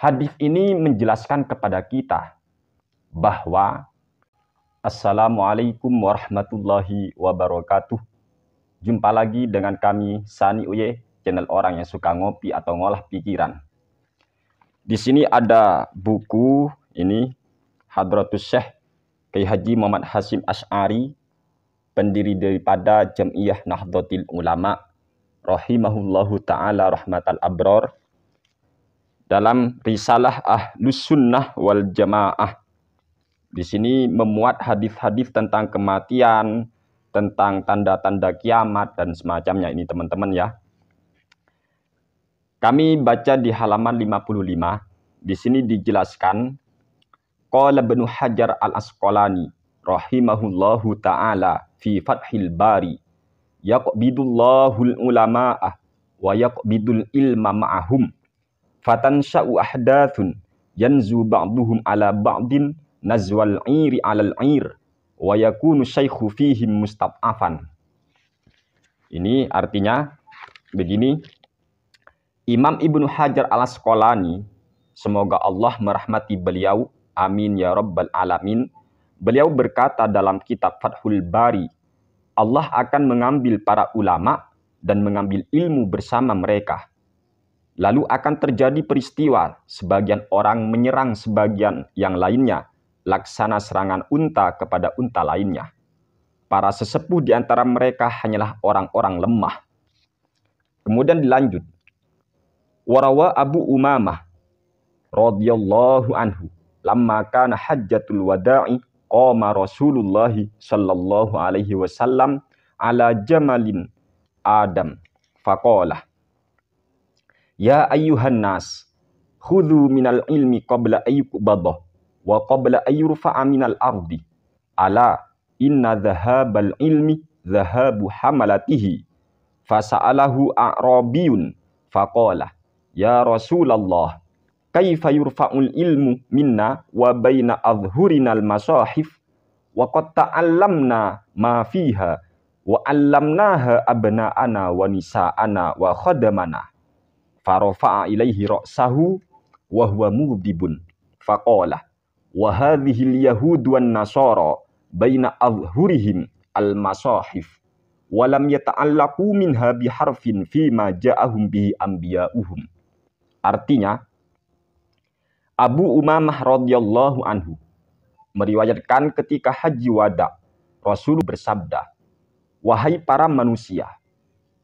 Hadis ini menjelaskan kepada kita bahwa Assalamualaikum warahmatullahi wabarakatuh. Jumpa lagi dengan kami Sani Uye, channel orang yang suka ngopi atau ngolah pikiran. Di sini ada buku ini Hadratus Syekh Kiai Haji Muhammad Hasyim Asy'ari, pendiri daripada Jam'iyah Nahdlatul Ulama rahimahullahu taala rahmatal abror, dalam risalah Ahlus Sunnah wal Jamaah. Di sini memuat hadis-hadis tentang kematian, tentang tanda-tanda kiamat dan semacamnya ini teman-teman ya. Kami baca di halaman 55. Di sini dijelaskan qala Ibnu Hajar al-Asqalani rahimahullahu taala fi Fathil Bari, yaqbidullahul ulama'ah wa yaqbidul ilma ma'ahum fatansha'u ahdathun yanzu ba'duhum ala ba'din nazwal 'iri 'alal 'ir wa yakunu syaikhu fihim mustad'afan. Ini artinya begini, Imam Ibnu Hajar al-Asqalani, semoga Allah merahmati beliau, amin ya rabbal alamin. Beliau berkata dalam kitab Fathul Bari, Allah akan mengambil para ulama dan mengambil ilmu bersama mereka. Lalu akan terjadi peristiwa, sebagian orang menyerang sebagian yang lainnya, laksana serangan unta kepada unta lainnya. Para sesepuh di antara mereka hanyalah orang-orang lemah. Kemudian dilanjut, warawa Abu Umamah radhiyallahu anhu, lamma kana hajjatul wada'i qama Rasulullah sallallahu alaihi wasallam ala jamalin Adam faqala, ya ayyuhan nas, khudhu minal ilmi qabla ayyuqbadah wa qabla ayyurfa'a minal ardi. Ala inna dhahabal ilmi dhahabu hamalatihi. Fasa'alahu a'rabiyun faqala, ya Rasulullah, kaifa yurfa'ul ilmu minna wa baina adhurinal masahif wa qad ta'allamna ma fiha wa 'allamnaha abna'ana wa nisa'ana wa khadamana. Farafa'a ilaihi ra'sahu wa huwa mudibun faqala, wa hadhil yahudu wan nasara baina adhurihim al masahif wa lam yata'allaqu minha biharfin fima ja'ahum bihi anbiya'uhum. Artinya, Abu Umamah radhiyallahu anhu meriwayatkan ketika haji wada, Rasul bersabda, wahai para manusia,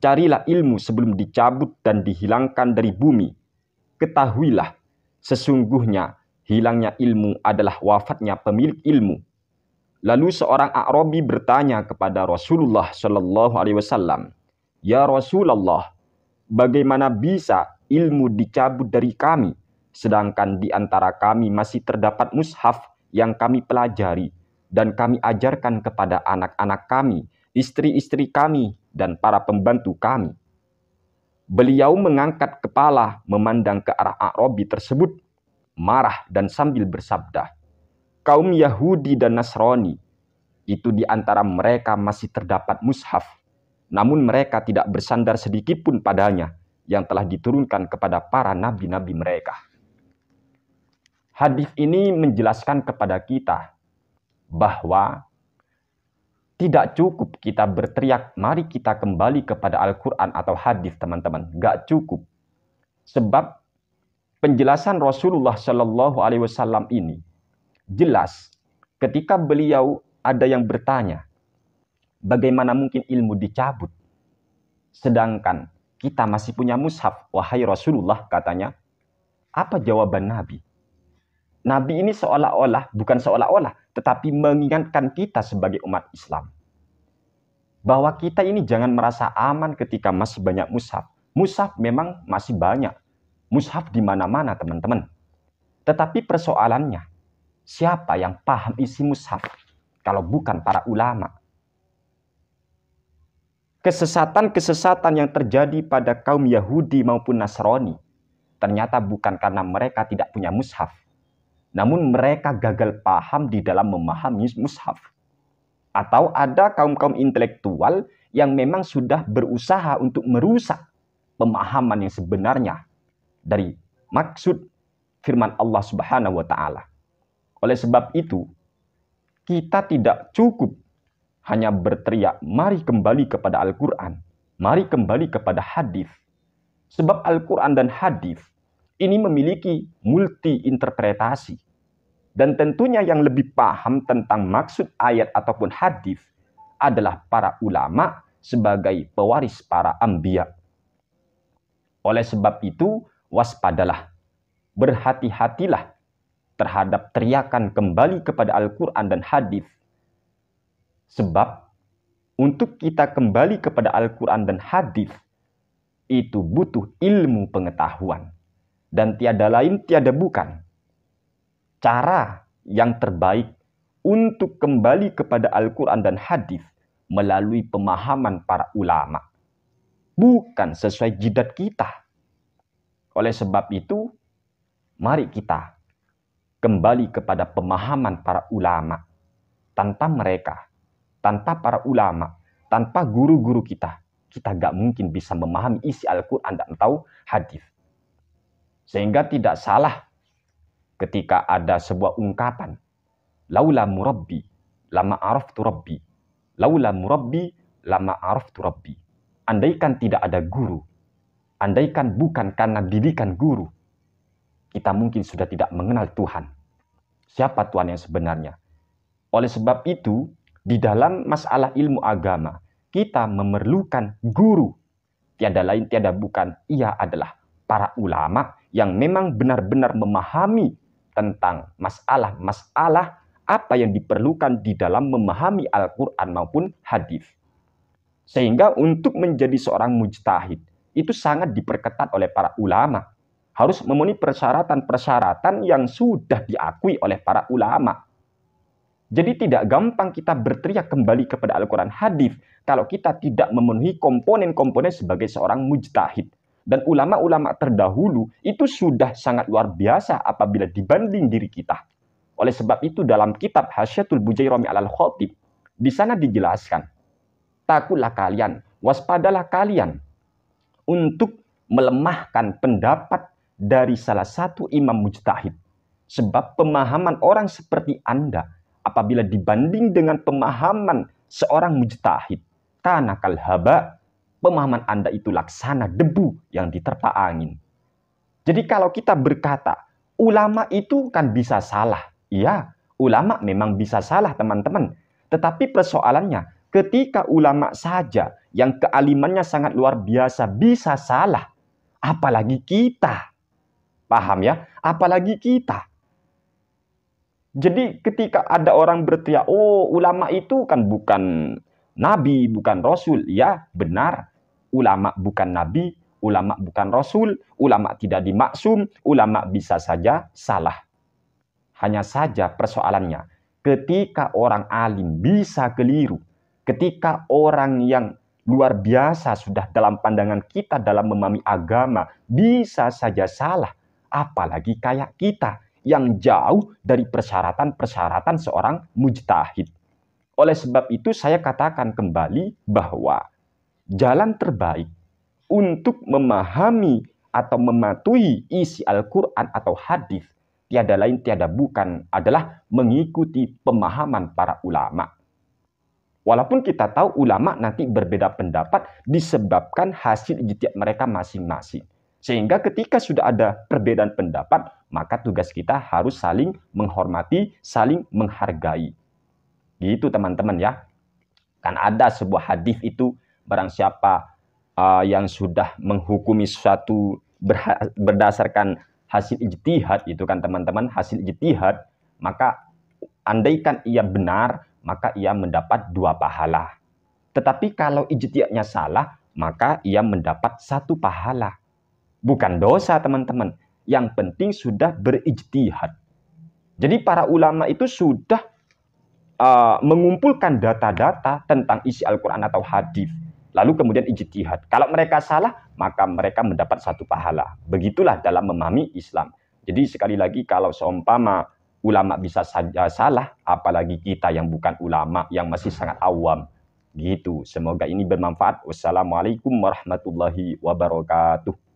carilah ilmu sebelum dicabut dan dihilangkan dari bumi. Ketahuilah, sesungguhnya hilangnya ilmu adalah wafatnya pemilik ilmu. Lalu seorang A'rabi bertanya kepada Rasulullah Shallallahu Alaihi Wasallam, ya Rasulullah, bagaimana bisa ilmu dicabut dari kami, sedangkan di antara kami masih terdapat mushaf yang kami pelajari dan kami ajarkan kepada anak-anak kami, istri-istri kami, dan para pembantu kami. Beliau mengangkat kepala memandang ke arah A'rabi tersebut, marah dan sambil bersabda, kaum Yahudi dan Nasrani, itu di antara mereka masih terdapat mushaf, namun mereka tidak bersandar sedikit pun padanya yang telah diturunkan kepada para nabi-nabi mereka. Hadis ini menjelaskan kepada kita bahwa tidak cukup kita berteriak, mari kita kembali kepada Al-Quran atau hadis teman-teman. Gak cukup. Sebab penjelasan Rasulullah Shallallahu Alaihi Wasallam ini jelas ketika beliau ada yang bertanya, bagaimana mungkin ilmu dicabut? Sedangkan kita masih punya mushaf, wahai Rasulullah katanya. Apa jawaban Nabi? Nabi ini seolah-olah, bukan seolah-olah, tetapi mengingatkan kita sebagai umat Islam bahwa kita ini jangan merasa aman ketika masih banyak mushaf. Mushaf memang masih banyak. Mushaf di mana-mana, teman-teman. Tetapi persoalannya, siapa yang paham isi mushaf kalau bukan para ulama? Kesesatan-kesesatan yang terjadi pada kaum Yahudi maupun Nasrani ternyata bukan karena mereka tidak punya mushaf, namun mereka gagal paham di dalam memahami mushaf. Atau ada kaum-kaum intelektual yang memang sudah berusaha untuk merusak pemahaman yang sebenarnya dari maksud firman Allah Subhanahu wa taala. Oleh sebab itu, kita tidak cukup hanya berteriak, mari kembali kepada Al-Quran, mari kembali kepada hadis. Sebab Al-Quran dan hadis ini memiliki multi interpretasi. Dan tentunya yang lebih paham tentang maksud ayat ataupun hadis adalah para ulama sebagai pewaris para anbiya. Oleh sebab itu, waspadalah, berhati-hatilah terhadap teriakan kembali kepada Al-Quran dan hadis. Sebab untuk kita kembali kepada Al-Quran dan hadis itu butuh ilmu pengetahuan. Dan tiada lain, tiada bukan cara yang terbaik untuk kembali kepada Al-Quran dan hadis melalui pemahaman para ulama. Bukan sesuai jidat kita. Oleh sebab itu, mari kita kembali kepada pemahaman para ulama. Tanpa mereka, tanpa para ulama, tanpa guru-guru kita gak mungkin bisa memahami isi Al-Quran atau hadis. Sehingga tidak salah ketika ada sebuah ungkapan, laula murabbi lama araftu rabbi, laula murabbi lama araftu rabbi. Andaikan tidak ada guru, andaikan bukan karena didikan guru, kita mungkin sudah tidak mengenal Tuhan. Siapa Tuhan yang sebenarnya? Oleh sebab itu, di dalam masalah ilmu agama, kita memerlukan guru. Tiada lain, tiada bukan, ia adalah para ulama yang memang benar-benar memahami tentang masalah-masalah apa yang diperlukan di dalam memahami Al-Quran maupun hadis. Sehingga untuk menjadi seorang mujtahid, itu sangat diperketat oleh para ulama. Harus memenuhi persyaratan-persyaratan yang sudah diakui oleh para ulama. Jadi tidak gampang kita berteriak kembali kepada Al-Quran hadis kalau kita tidak memenuhi komponen-komponen sebagai seorang mujtahid. Dan ulama-ulama terdahulu itu sudah sangat luar biasa apabila dibanding diri kita. Oleh sebab itu dalam kitab Hasyatul Bujairami alal Khatib, di sana dijelaskan, takutlah kalian, waspadalah kalian untuk melemahkan pendapat dari salah satu imam mujtahid. Sebab pemahaman orang seperti Anda apabila dibanding dengan pemahaman seorang mujtahid, kana kal haba, pemahaman Anda itu laksana debu yang diterpa angin. Jadi kalau kita berkata, ulama itu kan bisa salah. Iya, ulama memang bisa salah teman-teman. Tetapi persoalannya, ketika ulama saja yang kealimannya sangat luar biasa bisa salah, apalagi kita. Paham ya? Apalagi kita. Jadi ketika ada orang berteriak, oh ulama itu kan bukan nabi, bukan rasul. Ya, benar. Ulama bukan nabi, ulama bukan rasul, ulama tidak dimaksum, ulama bisa saja salah. Hanya saja persoalannya, ketika orang alim bisa keliru, ketika orang yang luar biasa sudah dalam pandangan kita dalam memahami agama bisa saja salah, apalagi kayak kita yang jauh dari persyaratan-persyaratan seorang mujtahid. Oleh sebab itu saya katakan kembali bahwa jalan terbaik untuk memahami atau mematuhi isi Al-Quran atau hadis tiada lain tiada bukan adalah mengikuti pemahaman para ulama. Walaupun kita tahu ulama nanti berbeda pendapat disebabkan hasil ijtihad mereka masing-masing. Sehingga ketika sudah ada perbedaan pendapat, maka tugas kita harus saling menghormati, saling menghargai. Gitu teman-teman ya. Kan ada sebuah hadis itu, barang siapa yang sudah menghukumi sesuatu berdasarkan hasil ijtihad, itu kan teman-teman, hasil ijtihad, maka andaikan ia benar, maka ia mendapat 2 pahala. Tetapi kalau ijtihadnya salah, maka ia mendapat 1 pahala. Bukan dosa teman-teman. Yang penting sudah berijtihad. Jadi para ulama itu sudah mengumpulkan data-data tentang isi Al-Quran atau hadis. Lalu kemudian ijtihad. Kalau mereka salah, maka mereka mendapat 1 pahala. Begitulah dalam memahami Islam. Jadi sekali lagi kalau seumpama ulama bisa saja salah, apalagi kita yang bukan ulama, yang masih sangat awam. Gitu. Semoga ini bermanfaat. Wassalamualaikum warahmatullahi wabarakatuh.